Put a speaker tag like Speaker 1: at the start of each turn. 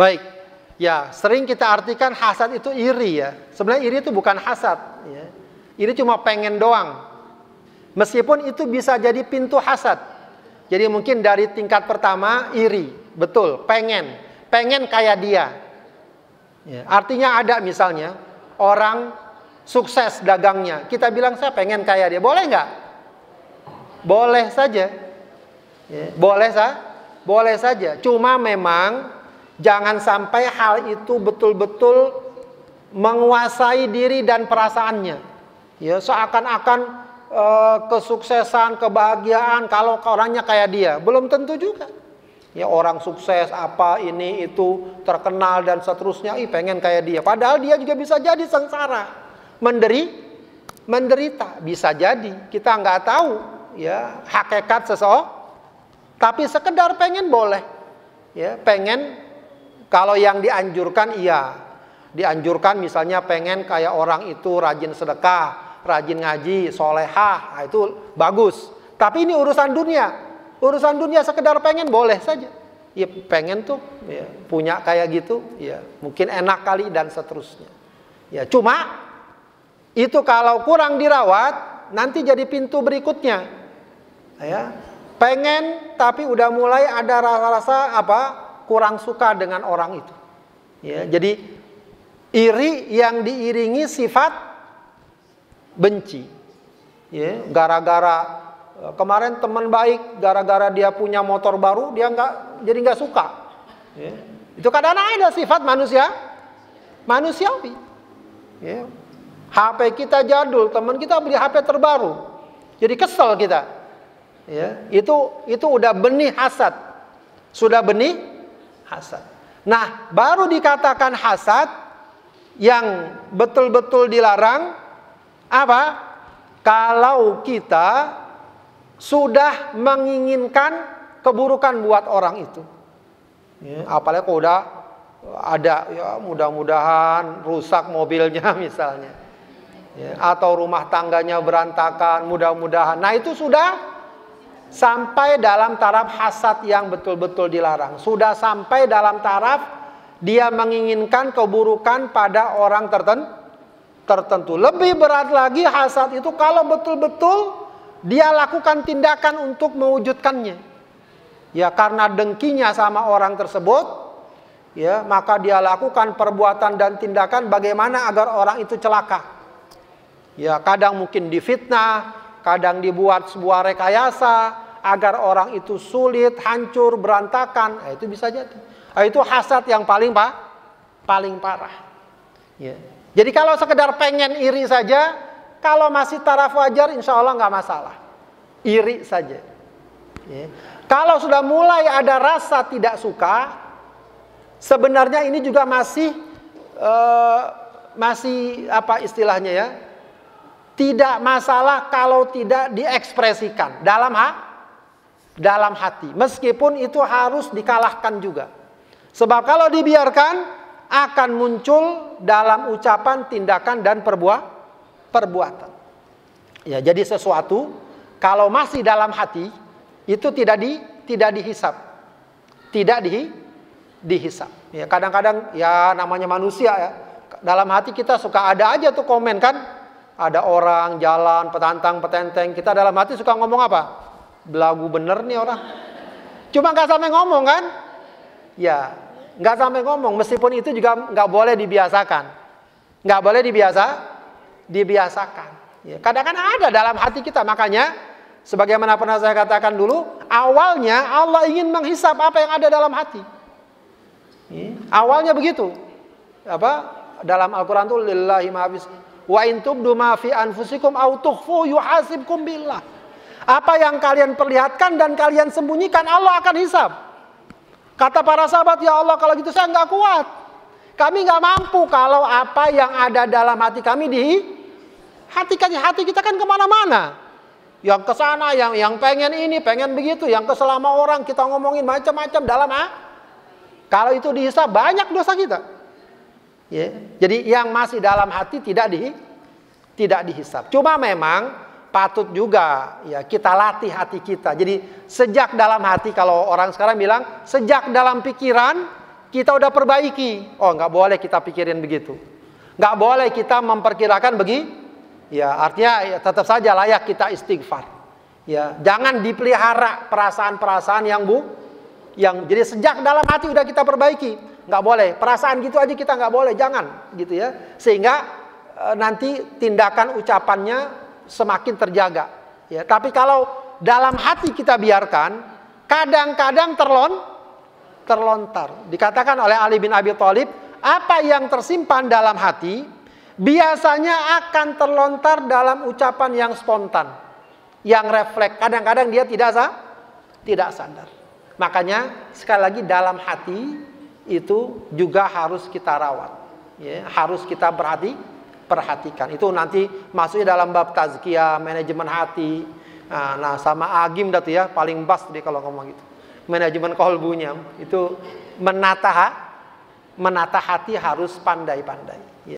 Speaker 1: Baik, ya sering kita artikan hasad itu iri ya. Sebenarnya iri itu bukan hasad. Ya. Iri cuma pengen doang. Meskipun itu bisa jadi pintu hasad. Jadi mungkin dari tingkat pertama iri, betul, pengen kayak dia. Ya, artinya ada misalnya orang sukses dagangnya, kita bilang saya pengen kayak dia, boleh nggak? Boleh saja, ya, boleh saja. Cuma memang jangan sampai hal itu betul-betul menguasai diri dan perasaannya. Ya, seakan-akan kesuksesan, kebahagiaan kalau orangnya kayak dia, belum tentu juga. Ya, orang sukses apa ini itu terkenal dan seterusnya, pengen kayak dia. Padahal dia juga bisa jadi sengsara, menderita, bisa jadi. Kita nggak tahu ya hakikat seseorang. Tapi sekedar pengen boleh. Ya, pengen kalau yang dianjurkan iya. Dianjurkan misalnya pengen kayak orang itu rajin sedekah, rajin ngaji, solehah, nah itu bagus. Tapi ini urusan dunia. Urusan dunia sekedar pengen boleh saja. Ya pengen tuh ya, punya kayak gitu, ya mungkin enak kali dan seterusnya. Ya cuma itu kalau kurang dirawat nanti jadi pintu berikutnya. Ya, pengen tapi udah mulai ada rasa-rasa kurang suka dengan orang itu. Ya, jadi iri yang diiringi sifat benci. Ya, gara-gara kemarin teman baik, gara-gara dia punya motor baru, dia nggak suka. Ya. Itu kadang ada sifat manusiawi. Ya. HP kita jadul, teman kita beli HP terbaru, jadi kesel kita. Ya. Itu udah benih hasad, sudah benih hasad. Nah, baru dikatakan hasad yang betul-betul dilarang apa? Kalau kita sudah menginginkan keburukan buat orang itu. Ya, apalagi kalau udah ada ya mudah-mudahan rusak mobilnya misalnya. Ya, atau rumah tangganya berantakan, mudah-mudahan. Nah, itu sudah sampai dalam taraf hasad yang betul-betul dilarang. Sudah sampai dalam taraf dia menginginkan keburukan pada orang tertentu. Lebih berat lagi hasad itu kalau betul-betul dia lakukan tindakan untuk mewujudkannya. Ya karena dengkinya sama orang tersebut, ya maka dia lakukan perbuatan dan tindakan bagaimana agar orang itu celaka. Ya kadang mungkin difitnah, kadang dibuat sebuah rekayasa agar orang itu sulit, hancur, berantakan. Nah, itu bisa jadi. Nah, itu hasad yang paling parah. Ya. Jadi kalau sekedar pengen iri saja, kalau masih taraf wajar, insya Allah nggak masalah. Iri saja. Ya. Kalau sudah mulai ada rasa tidak suka, sebenarnya ini juga masih apa istilahnya ya? Tidak masalah kalau tidak diekspresikan dalam hati. Meskipun itu harus dikalahkan juga. Sebab kalau dibiarkan akan muncul dalam ucapan, tindakan dan perbuatan. Ya, jadi sesuatu kalau masih dalam hati itu tidak dihisap. Tidak dihisap. Ya, kadang-kadang ya namanya manusia ya. Dalam hati kita suka ada aja tuh komen kan. Ada orang jalan petantang-petenteng, kita dalam hati suka ngomong apa? Belagu bener nih orang. Cuma nggak sampai ngomong kan? Ya, nggak sampai ngomong. Meskipun itu juga nggak boleh dibiasakan. Nggak boleh dibiasakan. Ya, kadang-kadang ada dalam hati kita. Makanya, sebagaimana pernah saya katakan dulu, awalnya Allah ingin menghisap apa yang ada dalam hati. Ya, awalnya begitu. Apa? Dalam Al-Quran itu lillahi ma'afis. Wa in tubdu ma fi anfusikum aw tukhfu yuhasibkum billah. Apa yang kalian perlihatkan dan kalian sembunyikan, Allah akan hisab. Kata para sahabat, ya Allah kalau gitu saya nggak kuat. Kami nggak mampu kalau apa yang ada dalam hati kami hati kita kan kemana-mana. Yang ke sana, yang pengen ini, pengen begitu, yang ke selama orang kita ngomongin macam-macam dalam kalau itu dihisab banyak dosa kita. Ya, jadi yang masih dalam hati tidak dihisap. Cuma memang patut juga ya kita latih hati kita. Jadi sejak dalam hati, kalau orang sekarang bilang sejak dalam pikiran kita udah perbaiki. Oh, nggak boleh kita pikirin begitu. Nggak boleh kita memperkirakan ya, artinya ya, tetap saja layak kita istighfar. Ya, jangan dipelihara perasaan-perasaan yang jadi sejak dalam hati udah kita perbaiki. Nggak boleh. Perasaan gitu aja kita nggak boleh, jangan gitu ya. Sehingga nanti tindakan ucapannya semakin terjaga. Ya, tapi kalau dalam hati kita biarkan, kadang-kadang terlontar. Dikatakan oleh Ali bin Abi Thalib, apa yang tersimpan dalam hati biasanya akan terlontar dalam ucapan yang spontan, yang refleks. Kadang-kadang dia tidak sadar. Makanya sekali lagi dalam hati itu juga harus kita rawat, ya, harus kita perhatikan. Itu nanti masuknya dalam bab tazkiyah, manajemen hati. Nah, sama Agim dah tuh ya, paling pas dia kalau ngomong gitu. Manajemen kolbunya itu menata hati harus pandai-pandai.